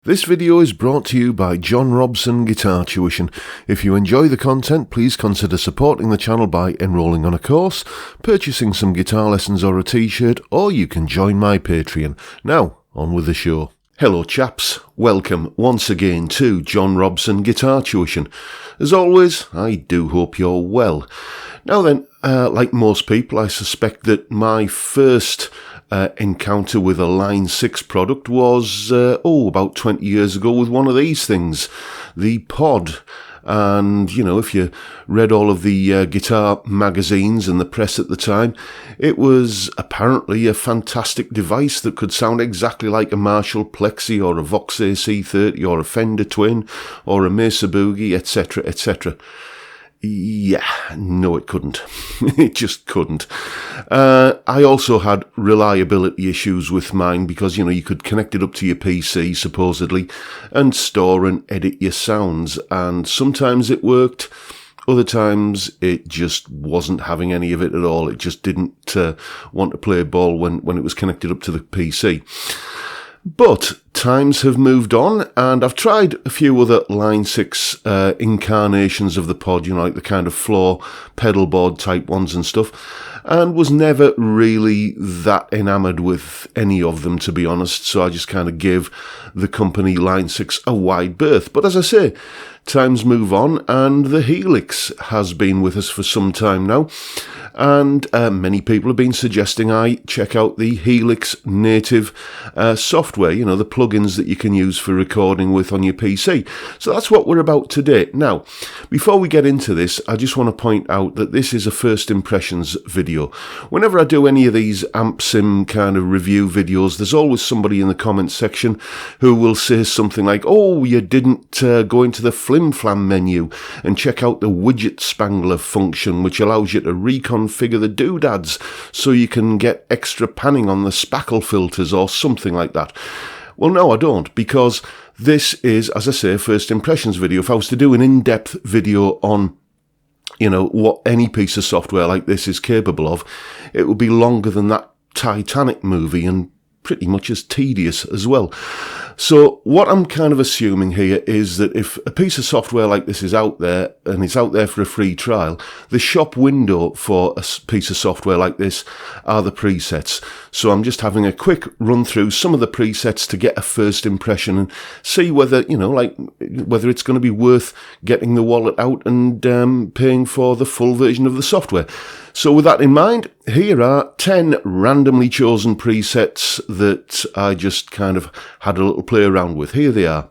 This video is brought to you by John Robson Guitar Tuition. If you enjoy the content, please consider supporting the channel by enrolling on a course, purchasing some guitar lessons or a t-shirt, or you can join my Patreon. Now, on with the show. Hello chaps, welcome once again to John Robson Guitar Tuition. As always, I do hope you're well. Now then, like most people, I suspect that my first encounter with a Line 6 product was, about 20 years ago with one of these things, the Pod. And, you know, if you read all of the guitar magazines and the press at the time, it was apparently a fantastic device that could sound exactly like a Marshall Plexi or a Vox AC30 or a Fender Twin or a Mesa Boogie, etc., etc. Yeah, no it couldn't. It just couldn't. I also had reliability issues with mine because, you know, you could connect it up to your PC, supposedly, and store and edit your sounds. And sometimes it worked. Other times it just wasn't having any of it at all. It just didn't want to play ball when it was connected up to the PC. But times have moved on, and I've tried a few other Line 6 incarnations of the Pod, you know, like the kind of floor pedal board type ones and stuff, and was never really that enamoured with any of them, to be honest, so I just kind of gave the company Line 6 a wide berth. But as I say, times move on, and the Helix has been with us for some time now, and many people have been suggesting I check out the Helix native software, you know, the plugins that you can use for recording with on your PC. So that's what we're about today. Now, before we get into this, I just want to point out that this is a first impressions video. Whenever I do any of these amp sim kind of review videos, there's always somebody in the comments section who will say something like, oh, you didn't go into the flim flam menu and check out the widget spangler function, which allows you to reconfigure the doodads so you can get extra panning on the spackle filters or something like that. Well, no, I don't, because this is, as I say, a first impressions video. If I was to do an in-depth video on, you know, what any piece of software like this is capable of, it would be longer than that Titanic movie and pretty much as tedious as well. So what I'm kind of assuming here is that if a piece of software like this is out there, and it's out there for a free trial, the shop window for a piece of software like this are the presets. So I'm just having a quick run through some of the presets to get a first impression and see whether, you know, like whether it's going to be worth getting the wallet out and paying for the full version of the software. So with that in mind, here are 10 randomly chosen presets that I just kind of had a little play around with. Here they are.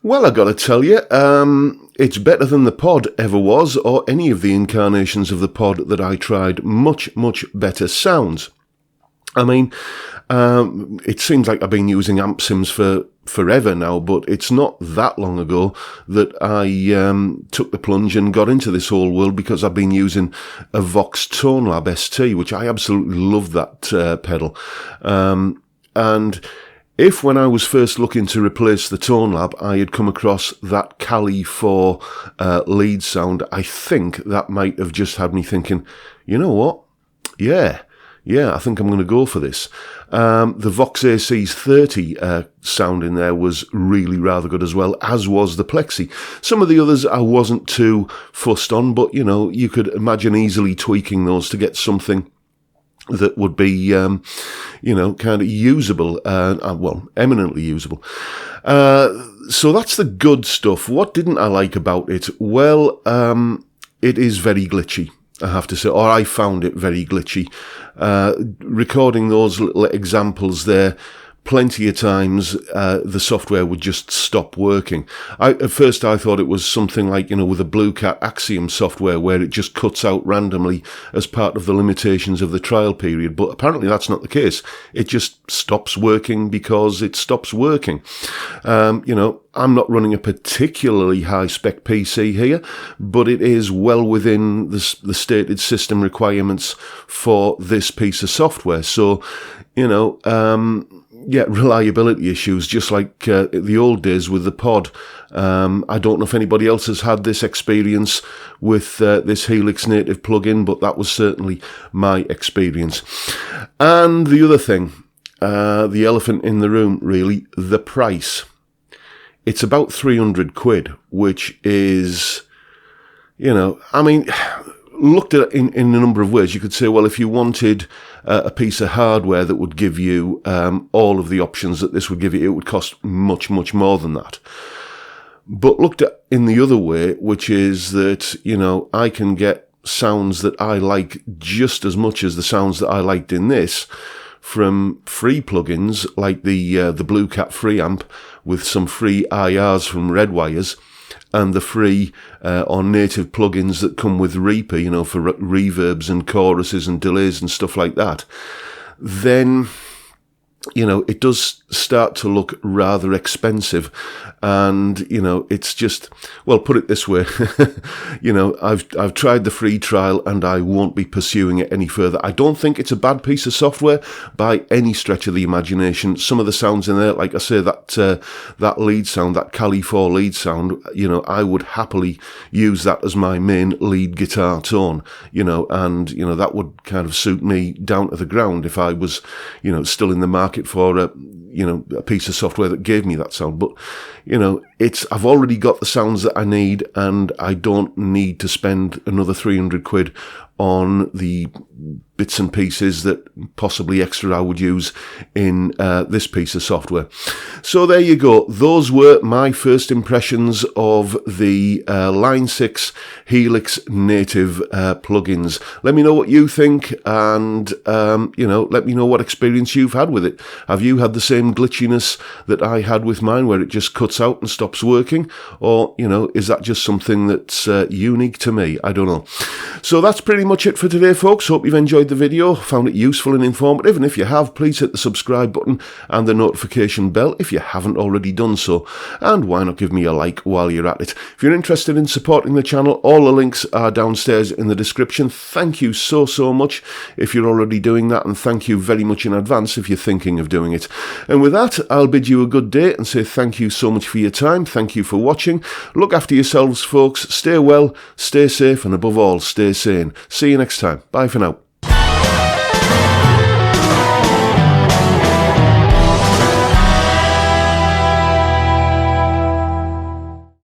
Well, I gotta tell you, it's better than the pod ever was, or any of the incarnations of the pod that I tried. Much, much better sounds. I mean, it seems like I've been using amp sims for forever now, but it's not that long ago that I took the plunge and got into this whole world, because I've been using a Vox ToneLab ST, which I absolutely love that pedal. And if when I was first looking to replace the ToneLab, I had come across that Cali 4 lead sound, I think that might have just had me thinking, you know what? Yeah, I think I'm going to go for this. The Vox AC's 30 sound in there was really rather good as well, as was the Plexi. Some of the others I wasn't too fussed on, but, you know, you could imagine easily tweaking those to get something that would be, you know, kind of usable, well, eminently usable. So that's the good stuff. What didn't I like about it? Well, it is very glitchy, I have to say, or I found it very glitchy. Recording those little examples there, plenty of times the software would just stop working. At first I thought it was something like, you know, with the Blue Cat Axiom software, where it just cuts out randomly as part of the limitations of the trial period, but apparently that's not the case. It just stops working because it stops working. You know, I'm not running a particularly high-spec PC here, but it is well within the stated system requirements for this piece of software. So, you know, yeah, reliability issues, just like the old days with the pod. I don't know if anybody else has had this experience with this Helix native plugin, but that was certainly my experience. And the other thing, the elephant in the room, really, the price. It's about 300 quid, which is, you know, I mean, looked at it in a number of ways. You could say, well, if you wanted a piece of hardware that would give you all of the options that this would give you, it would cost much, much more than that. But looked at in the other way, which is that, you know, I can get sounds that I like just as much as the sounds that I liked in this from free plugins like the Blue Cat free amp with some free IRs from Redwires, and the free or native plugins that come with Reaper, you know, for reverbs and choruses and delays and stuff like that, then, you know, it does start to look rather expensive. And, you know, it's just, well, put it this way, you know, I've tried the free trial and I won't be pursuing it any further. I don't think it's a bad piece of software by any stretch of the imagination. Some of the sounds in there, like I say, that lead sound, that Cali 4 lead sound, you know, I would happily use that as my main lead guitar tone, you know, and, you know, that would kind of suit me down to the ground if I was, you know, still in the market for a piece of software that gave me that sound. But, you know, I've already got the sounds that I need, and I don't need to spend another 300 quid on the bits and pieces that possibly extra I would use in this piece of software. So there you go. Those were my first impressions of the Line 6 Helix native plugins. Let me know what you think, and you know, let me know what experience you've had with it. Have you had the same glitchiness that I had with mine, where it just cuts out and stops working? Or, you know, is that just something that's unique to me? I don't know. So that's pretty much it for today, folks. Hope you've enjoyed the video, found it useful and informative, and if you have, please hit the subscribe button and the notification bell if you haven't already done so, and why not give me a like while you're at it. If you're interested in supporting the channel, all the links are downstairs in the description. Thank you so much if you're already doing that, and thank you very much in advance if you're thinking of doing it. And with that, I'll bid you a good day and say thank you so much for your time. Thank you for watching. Look after yourselves, folks. Stay well, stay safe, and above all, stay sane. See you next time. Bye for now.